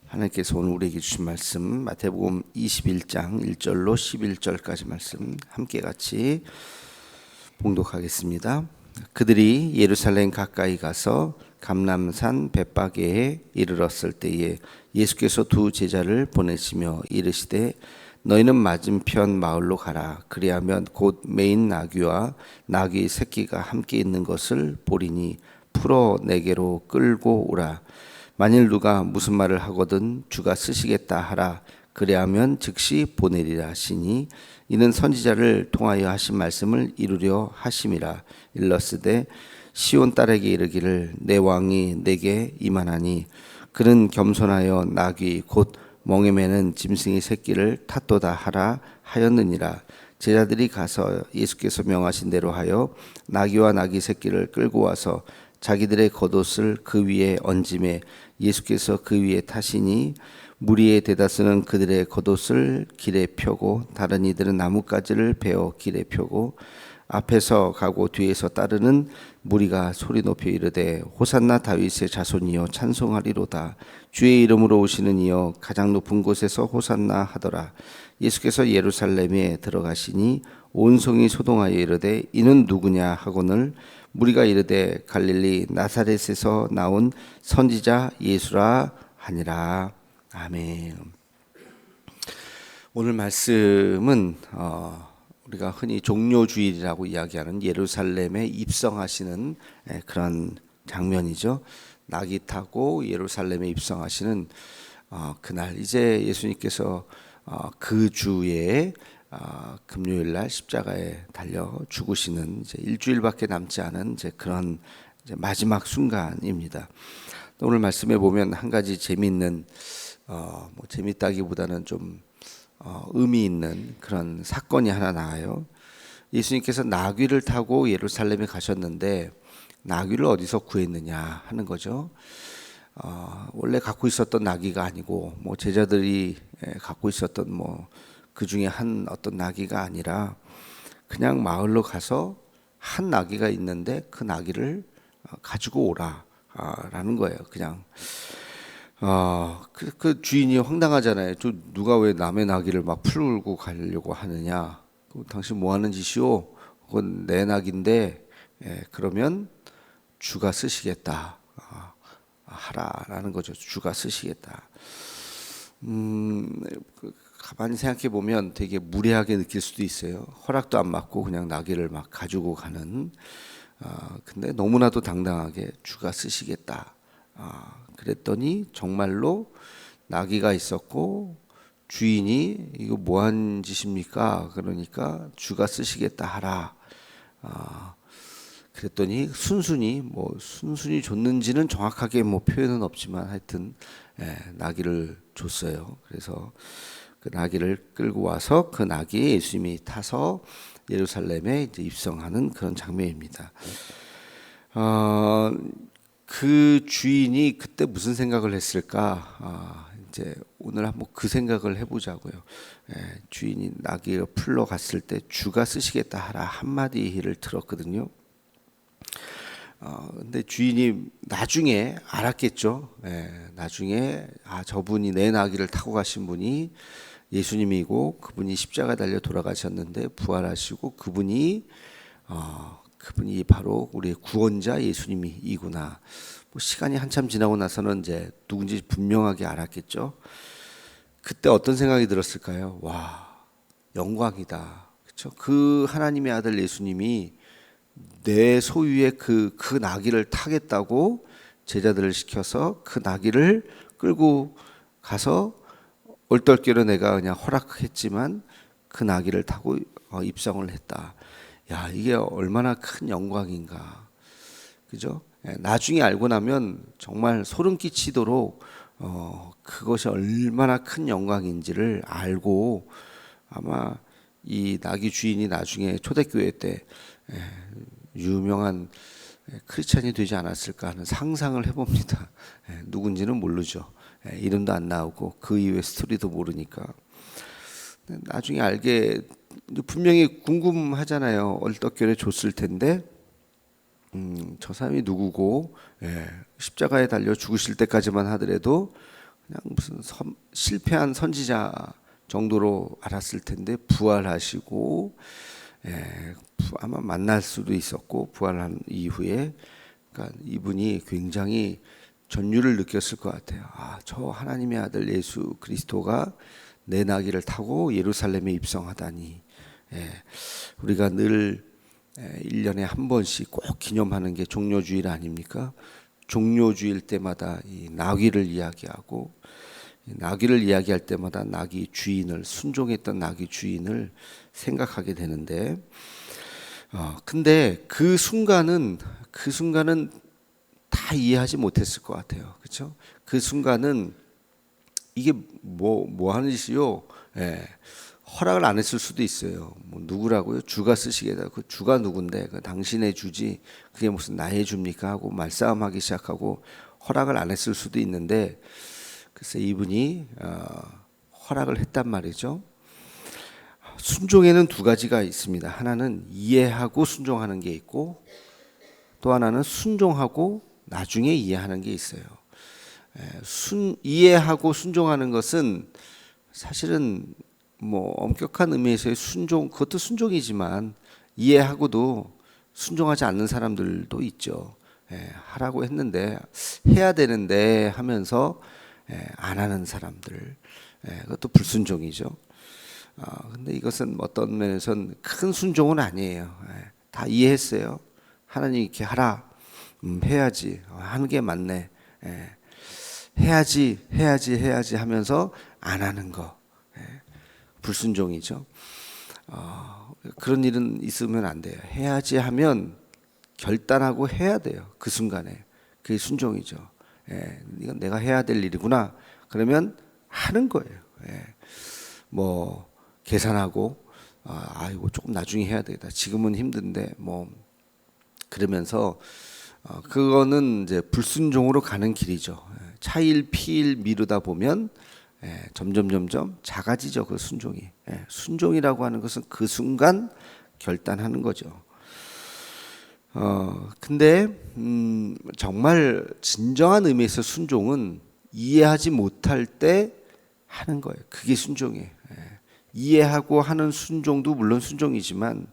하나님께서 오늘 우리에게 주신 말씀 마태복음 21장 1절로 11절까지 말씀 함께 같이 봉독하겠습니다. 그들이 예루살렘 가까이 가서 감람산 벳바게에 이르렀을 때에 예수께서 두 제자를 보내시며 이르시되 너희는 맞은편 마을로 가라. 그리하면 곧 매인 나귀와 나귀 새끼가 함께 있는 것을 보리니 풀어 내게로 끌고 오라. 만일 누가 무슨 말을 하거든 주가 쓰시겠다 하라. 그리하면 즉시 보내리라 하시니 이는 선지자를 통하여 하신 말씀을 이루려 하심이라. 일러스되 시온 딸에게 이르기를 내 왕이 내게 임하나니 그는 겸손하여 나귀 곧 멍에 매는 짐승의 새끼를 탔도다 하라 하였느니라. 제자들이 가서 예수께서 명하신 대로 하여 나귀와 나귀 새끼를 끌고 와서 자기들의 겉옷을 그 위에 얹음에 예수께서 그 위에 타시니 무리의 대다수는 그들의 겉옷을 길에 펴고 다른 이들은 나뭇가지를 베어 길에 펴고 앞에서 가고 뒤에서 따르는 무리가 소리 높여 이르되 호산나 다윗의 자손이여 찬송하리로다. 주의 이름으로 오시는 이여 가장 높은 곳에서 호산나 하더라. 예수께서 예루살렘에 들어가시니 온 성이 소동하여 이르되 이는 누구냐 하거늘 무리가 이르되 갈릴리 나사렛에서 나온 선지자 예수라 하니라. 아멘. 오늘 말씀은 우리가 흔히 종료주일이라고 이야기하는 예루살렘에 입성하시는 그런 장면이죠. 낙이 타고 예루살렘에 입성하시는 그날 이제 예수님께서 그 주에 금요일 날 십자가에 달려 죽으시는 이제 일주일밖에 남지 않은 이제 그런 이제 마지막 순간입니다. 오늘 말씀에 보면 한 가지 재미있는 뭐 재밌다기보다는 좀 의미 있는 그런 사건이 하나 나와요. 예수님께서 나귀를 타고 예루살렘에 가셨는데 나귀를 어디서 구했느냐 하는 거죠. 원래 갖고 있었던 나귀가 아니고 뭐 제자들이 갖고 있었던 뭐 그 중에 한 어떤 나귀가 아니라 그냥 마을로 가서 한 나귀가 있는데 그 나귀를 가지고 오라라는 거예요. 그냥 그 주인이 황당하잖아요. 누가 왜 남의 나귀를 막 풀고 가려고 하느냐? 당신 뭐 하는 짓이오? 그건 내 나귀인데 그러면 주가 쓰시겠다 하라라는 거죠. 주가 쓰시겠다. 가만히 생각해 보면 되게 무례하게 느낄 수도 있어요. 허락도 안 받고 그냥 나귀를 막 가지고 가는. 근데 너무나도 당당하게 주가 쓰시겠다. 그랬더니 정말로 나귀가 있었고 주인이 이거 뭐한 짓입니까? 그러니까 주가 쓰시겠다 하라. 그랬더니 순순히 줬는지는 정확하게 뭐 표현은 없지만 하여튼 나귀를 줬어요. 그래서 그 나귀를 끌고 와서 그 나귀에 예수님이 타서 예루살렘에 이제 입성하는 그런 장면입니다. 그 주인이 그때 무슨 생각을 했을까? 이제 오늘 한번 그 생각을 해보자고요. 주인이 나귀를 풀러 갔을 때 주가 쓰시겠다 하라 한마디를 들었거든요. 근데 주인이 나중에 알았겠죠. 나중에 저분이 내 나귀를 타고 가신 분이 예수님이고 그분이 십자가 달려 돌아가셨는데 부활하시고 그분이 바로 우리의 구원자 예수님이구나. 뭐 시간이 한참 지나고 나서는 이제 누군지 분명하게 알았겠죠. 그때 어떤 생각이 들었을까요? 와, 영광이다. 그렇죠? 그 하나님의 아들 예수님이 내 소유의 그 나귀를 타겠다고 제자들을 시켜서 그 나귀를 끌고 가서 얼떨결에 내가 그냥 허락했지만 그 나귀를 타고 입성을 했다. 야, 이게 얼마나 큰 영광인가. 그죠? 나중에 알고 나면 정말 소름 끼치도록 그것이 얼마나 큰 영광인지를 알고 아마 이 나귀 주인이 나중에 초대교회 때 유명한 크리스찬이 되지 않았을까 하는 상상을 해봅니다. 누군지는 모르죠. 이름도 안 나오고 그 이후의 스토리도 모르니까. 나중에 알게 분명히 궁금하잖아요. 얼떨결에 줬을 텐데 저 사람이 누구고 십자가에 달려 죽으실 때까지만 하더라도 그냥 무슨 실패한 선지자 정도로 알았을 텐데 부활하시고, 아마 만날 수도 있었고, 부활한 이후에 그러니까 이분이 굉장히 전율을 느꼈을 것 같아요. 저 하나님의 아들 예수 그리스도가 내 나귀를 타고 예루살렘에 입성하다니. 우리가 늘 1년에 한 번씩 꼭 기념하는 게 종료주일 아닙니까? 종료주일 때마다 이 나귀를 이야기하고, 나귀를 이야기할 때마다 나귀 주인을, 순종했던 나귀 주인을 생각하게 되는데, 근데 그 순간은 다 이해하지 못했을 것 같아요. 그렇죠? 그 순간은 이게 뭐 하는 짓이요? 허락을 안 했을 수도 있어요. 뭐 누구라고요? 주가 쓰시게다. 그 주가 누군데? 그 당신의 주지. 그게 무슨 나의 주입니까? 하고 말싸움하기 시작하고 허락을 안 했을 수도 있는데, 글쎄 이분이 허락을 했단 말이죠. 순종에는 두 가지가 있습니다. 하나는 이해하고 순종하는 게 있고, 또 하나는 순종하고 나중에 이해하는 게 있어요. 이해하고 순종하는 것은 사실은 뭐 엄격한 의미에서의 순종, 그것도 순종이지만 이해하고도 순종하지 않는 사람들도 있죠. 하라고 했는데, 해야 되는데 하면서 안 하는 사람들, 그것도 불순종이죠. 근데 이것은 어떤 면에서는 큰 순종은 아니에요. 다 이해했어요. 하나님 이렇게 하라, 해야지, 하는 게 맞네, 해야지 하면서 안 하는 거, 불순종이죠. 그런 일은 있으면 안 돼요. 해야지 하면 결단하고 해야 돼요. 그 순간에. 그게 순종이죠. 이건 내가 해야 될 일이구나. 그러면 하는 거예요. 뭐 계산하고 이거 조금 나중에 해야 되겠다. 지금은 힘든데 뭐 그러면서 그거는 이제 불순종으로 가는 길이죠. 차일 피일 미루다 보면 점점 작아지죠. 그 순종이. 순종이라고 하는 것은 그 순간 결단하는 거죠. 근데 정말 진정한 의미에서 순종은 이해하지 못할 때 하는 거예요. 그게 순종이에요. 이해하고 하는 순종도 물론 순종이지만,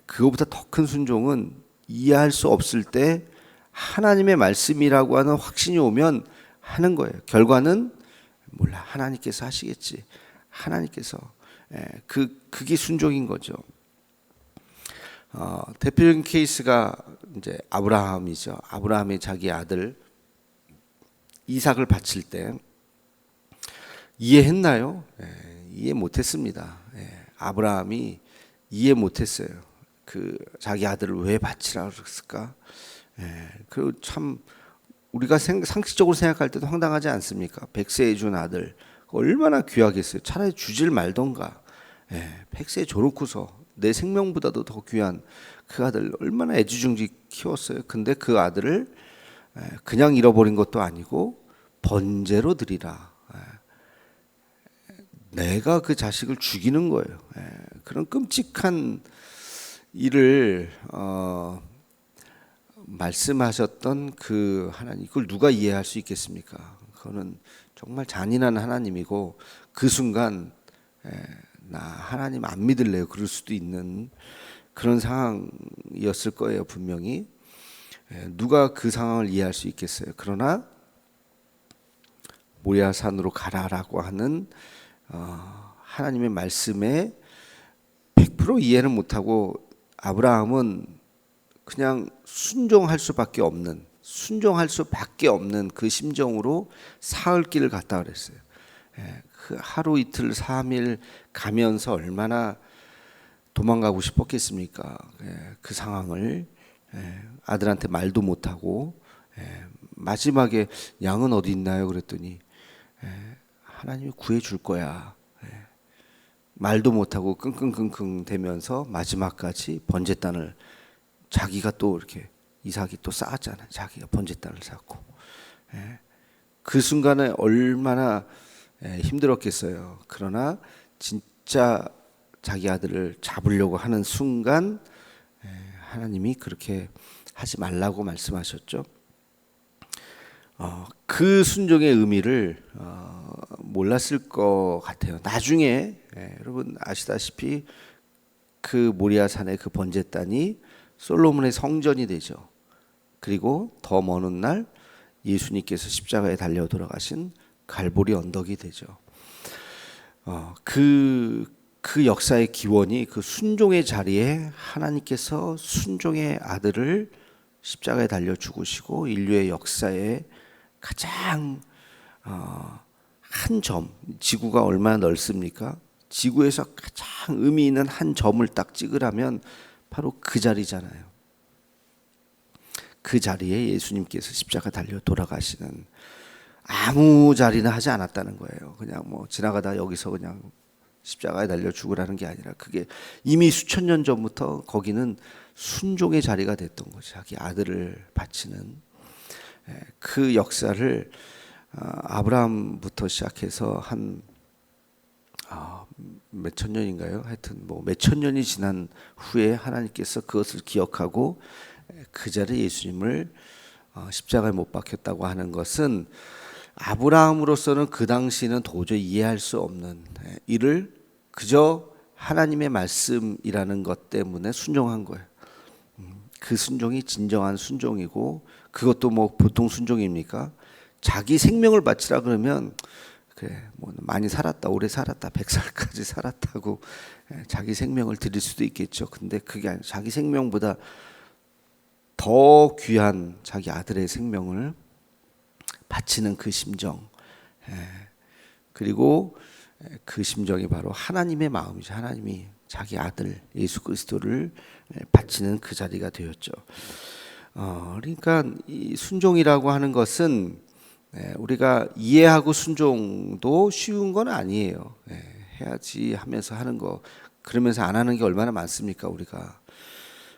그거보다 더 큰 순종은 이해할 수 없을 때 하나님의 말씀이라고 하는 확신이 오면 하는 거예요. 결과는 몰라, 하나님께서 하시겠지. 하나님께서. 그게 순종인 거죠. 대표적인 케이스가 이제 아브라함이죠. 아브라함이 자기 아들 이삭을 바칠 때 이해했나요? 이해 못했습니다. 아브라함이 이해 못했어요. 그 자기 아들을 왜 바치라고 그랬을까? 그리고 참 우리가 상식적으로 생각할 때도 황당하지 않습니까? 100세에 준 아들 얼마나 귀하겠어요. 차라리 주질 말던가. 100세에 줘놓고서 내 생명보다도 더 귀한 그 아들 얼마나 애지중지 키웠어요. 근데 그 아들을 그냥 잃어버린 것도 아니고 번제로 드리라. 내가 그 자식을 죽이는 거예요. 그런 끔찍한 일을 말씀하셨던 그 하나님, 그걸 누가 이해할 수 있겠습니까? 그거는 정말 잔인한 하나님이고, 그 순간 나 하나님 안 믿을래요. 그럴 수도 있는 그런 상황이었을 거예요. 분명히. 누가 그 상황을 이해할 수 있겠어요. 그러나 모리아산으로 가라라고 하는 하나님의 말씀에 100% 이해는 못하고, 아브라함은 그냥 순종할 수밖에 없는 그 심정으로 사흘 길을 갔다 그랬어요. 그 하루 이틀 3일 가면서 얼마나 도망가고 싶었겠습니까? 그 상황을. 아들한테 말도 못하고, 마지막에 양은 어디 있나요? 그랬더니 하나님이 구해줄 거야. 말도 못하고 끙끙끙끙 대면서 마지막까지 번제단을, 자기가 또 이렇게 이삭이 또 쌓았잖아요. 자기가 번제단을 쌓고. 그 순간에 얼마나 힘들었겠어요. 그러나 진짜 자기 아들을 잡으려고 하는 순간 하나님이 그렇게 하지 말라고 말씀하셨죠. 그 순종의 의미를 몰랐을 것 같아요. 나중에 여러분 아시다시피 그 모리아 산의 그 번제 단이 솔로몬의 성전이 되죠. 그리고 더 먼 훗날 예수님께서 십자가에 달려 돌아가신 갈보리 언덕이 되죠. 그 역사의 기원이 그 순종의 자리에 하나님께서 순종의 아들을 십자가에 달려 죽으시고 인류의 역사에 가장 한 점, 지구가 얼마나 넓습니까? 지구에서 가장 의미 있는 한 점을 딱 찍으라면 바로 그 자리잖아요. 그 자리에 예수님께서 십자가 달려 돌아가시는, 아무 자리나 하지 않았다는 거예요. 그냥 뭐 지나가다 여기서 그냥 십자가에 달려 죽으라는 게 아니라 그게 이미 수천 년 전부터 거기는 순종의 자리가 됐던 거죠. 자기 아들을 바치는 그 역사를 아브라함부터 시작해서 한 몇천 년인가요? 하여튼 뭐 몇천 년이 지난 후에 하나님께서 그것을 기억하고 그 자리에 예수님을 십자가에 못 박혔다고 하는 것은 아브라함으로서는 그 당시는 도저히 이해할 수 없는 일을 그저 하나님의 말씀이라는 것 때문에 순종한 거예요. 그 순종이 진정한 순종이고, 그것도 뭐 보통 순종입니까? 자기 생명을 바치라 그러면 그래 뭐 많이 살았다, 오래 살았다, 100살까지 살았다고 자기 생명을 드릴 수도 있겠죠. 근데 그게 아니라 자기 생명보다 더 귀한 자기 아들의 생명을 바치는 그 심정, 그리고 그 심정이 바로 하나님의 마음이죠. 하나님이 자기 아들 예수 그리스도를 바치는 그 자리가 되었죠. 그러니까 이 순종이라고 하는 것은 우리가 이해하고 순종도 쉬운 건 아니에요. 해야지 하면서 하는 거, 그러면서 안 하는 게 얼마나 많습니까 우리가.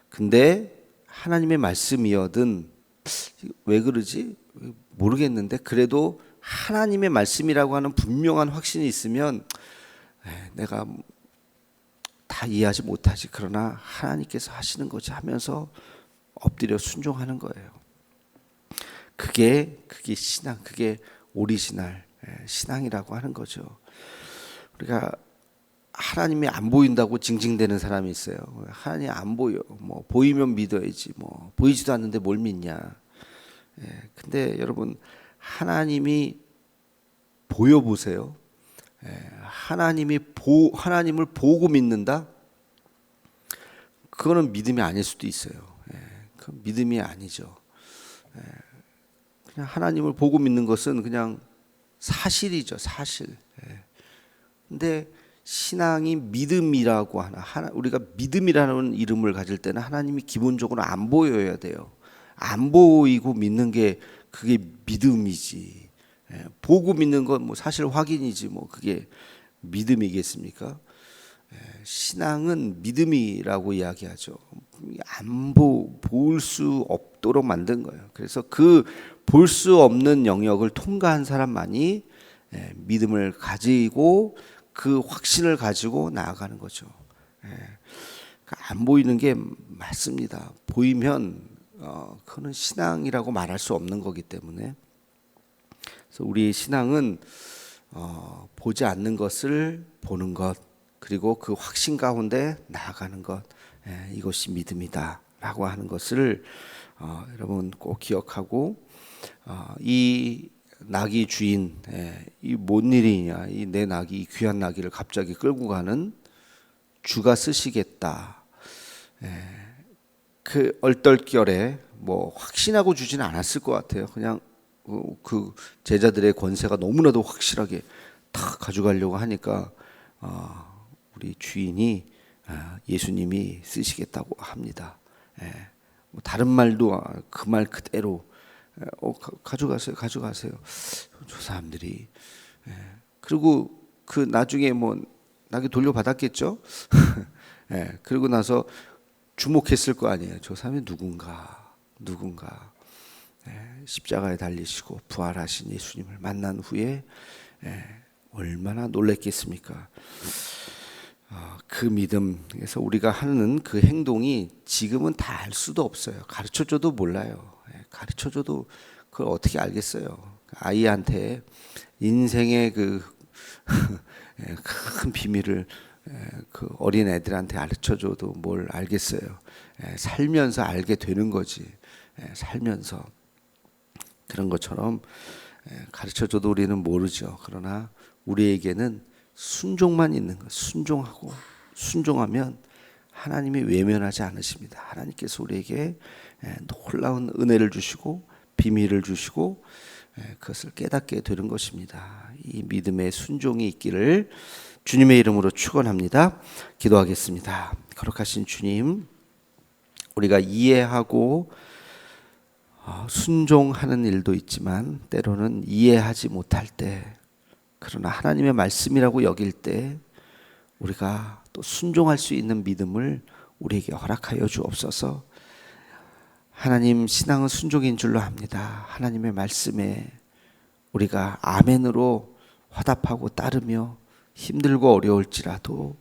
근데 하나님의 말씀이어든 왜 그러지 모르겠는데, 그래도 하나님의 말씀이라고 하는 분명한 확신이 있으면 내가 다 이해하지 못하지, 그러나 하나님께서 하시는 거지 하면서 엎드려 순종하는 거예요. 그게 신앙, 그게 오리지널 신앙이라고 하는 거죠. 우리가 하나님이 안 보인다고 징징대는 사람이 있어요. 하나님 안 보여. 뭐 보이면 믿어야지. 뭐 보이지도 않는데 뭘 믿냐. 근데 여러분 하나님이 보여 보세요. 하나님을 보고 믿는다? 그거는 믿음이 아닐 수도 있어요. 그건 믿음이 아니죠. 그냥 하나님을 보고 믿는 것은 그냥 사실이죠, 사실. 근데 신앙이 믿음이라고 하나, 우리가 믿음이라는 이름을 가질 때는 하나님이 기본적으로 안 보여야 돼요. 안 보이고 믿는 게 그게 믿음이지. 보고 믿는 건 뭐 사실 확인이지 뭐 그게 믿음이겠습니까? 신앙은 믿음이라고 이야기하죠. 볼 수 없도록 만든 거예요. 그래서 그 볼 수 없는 영역을 통과한 사람만이 믿음을 가지고 그 확신을 가지고 나아가는 거죠. 안 보이는 게 맞습니다. 보이면 그거는 신앙이라고 말할 수 없는 거기 때문에, 그래서 우리의 신앙은 보지 않는 것을 보는 것, 그리고 그 확신 가운데 나아가는 것, 이것이 믿음이다라고 하는 것을 여러분 꼭 기억하고, 이 낙이 주인, 이 뭔 일이냐, 이 내 낙이, 이 귀한 낙이를 갑자기 끌고 가는 주가 쓰시겠다. 그 얼떨결에 뭐 확신하고 주지는 않았을 것 같아요. 그냥 그 제자들의 권세가 너무나도 확실하게 다 가져가려고 하니까 우리 주인이 예수님이 쓰시겠다고 합니다. 뭐 다른 말도 그 말 그대로 가져가세요. 저 사람들이. 그리고 그 나중에 뭐 나게 돌려받았겠죠. 그리고 나서 주목했을 거 아니에요. 저 사람이 누군가. 십자가에 달리시고 부활하신 예수님을 만난 후에 얼마나 놀랬겠습니까? 그 믿음에서 우리가 하는 그 행동이 지금은 다 알 수도 없어요. 가르쳐줘도 몰라요. 가르쳐줘도 그걸 어떻게 알겠어요? 아이한테 인생의 큰 비밀을 그 어린 애들한테 가르쳐줘도 뭘 알겠어요. 살면서 알게 되는 거지. 살면서 그런 것처럼 가르쳐줘도 우리는 모르죠. 그러나 우리에게는 순종만 있는 것. 순종하고 순종하면 하나님이 외면하지 않으십니다. 하나님께서 우리에게 놀라운 은혜를 주시고 비밀을 주시고 그것을 깨닫게 되는 것입니다. 이 믿음의 순종이 있기를 주님의 이름으로 축원합니다. 기도하겠습니다. 거룩하신 주님, 우리가 이해하고 순종하는 일도 있지만 때로는 이해하지 못할 때, 그러나 하나님의 말씀이라고 여길 때 우리가 또 순종할 수 있는 믿음을 우리에게 허락하여 주옵소서. 하나님, 신앙은 순종인 줄로 압니다. 하나님의 말씀에 우리가 아멘으로 화답하고 따르며 힘들고 어려울지라도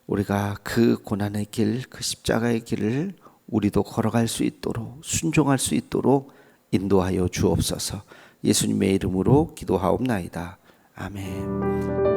우리가 그 고난의 길, 그 십자가의 길을 우리도 걸어갈 수 있도록, 순종할 수 있도록 인도하여 주옵소서. 예수님의 이름으로 기도하옵나이다. 아멘.